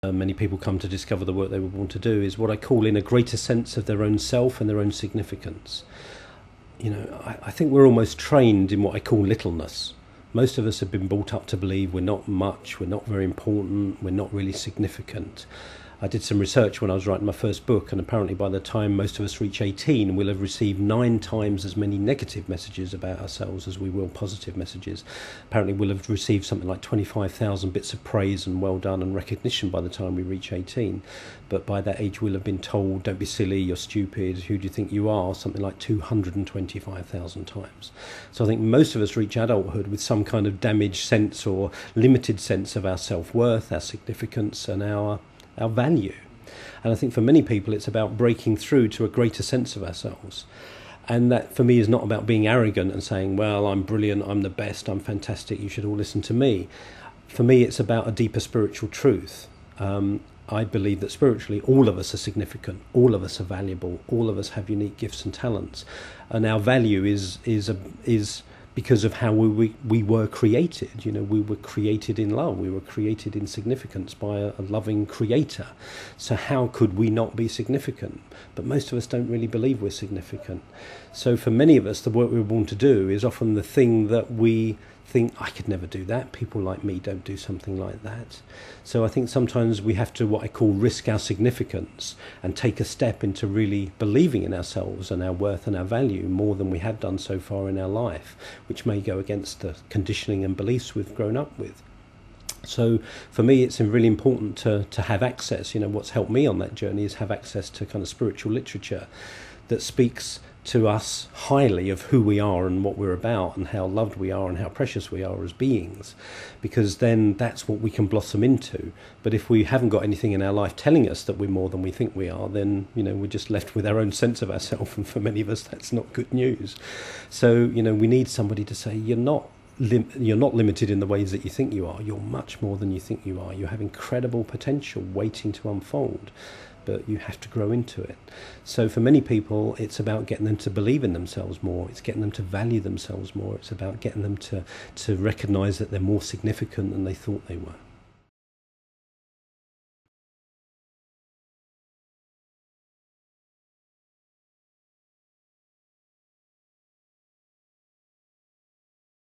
many people come to discover the work they would want to do, is what I call in a greater sense of their own self and their own significance. I think we're almost trained in what I call littleness. Most of us have been brought up to believe we're not much, we're not very important, we're not really significant. I did some research when I was writing my first book, and apparently by the time most of us reach 18, we'll have received 9 times as many negative messages about ourselves as we will positive messages. Apparently we'll have received something like 25,000 bits of praise and well done and recognition by the time we reach 18. But by that age we'll have been told, don't be silly, you're stupid, who do you think you are, something like 225,000 times. So I think most of us reach adulthood with some kind of damaged sense or limited sense of our self-worth, our significance and our value. And I think for many people it's about breaking through to a greater sense of ourselves. And that for me is not about being arrogant and saying, well, I'm brilliant, I'm the best, I'm fantastic, you should all listen to me. For me it's about a deeper spiritual truth. I believe that spiritually all of us are significant, all of us are valuable, all of us have unique gifts and talents, and our value is because of how we were created. We were created in love, we were created in significance by a loving creator. So how could we not be significant? But most of us don't really believe we're significant. So for many of us, the work we want to do is often the thing that we think, I could never do that, people like me don't do something like that. So I think sometimes we have to, what I call, risk our significance and take a step into really believing in ourselves and our worth and our value more than we have done so far in our life, which may go against the conditioning and beliefs we've grown up with. So for me it's really important to have access. What's helped me on that journey is have access to kind of spiritual literature that speaks to us highly of who we are and what we're about and how loved we are and how precious we are as beings, because then that's what we can blossom into. But if we haven't got anything in our life telling us that we're more than we think we are, then we're just left with our own sense of ourselves, and for many of us that's not good news. So we need somebody to say, you're not limited in the ways that you think you are, you're much more than you think you are, you have incredible potential waiting to unfold, but you have to grow into it. So for many people it's about getting them to believe in themselves more, it's getting them to value themselves more, it's about getting them to recognise that they're more significant than they thought they were.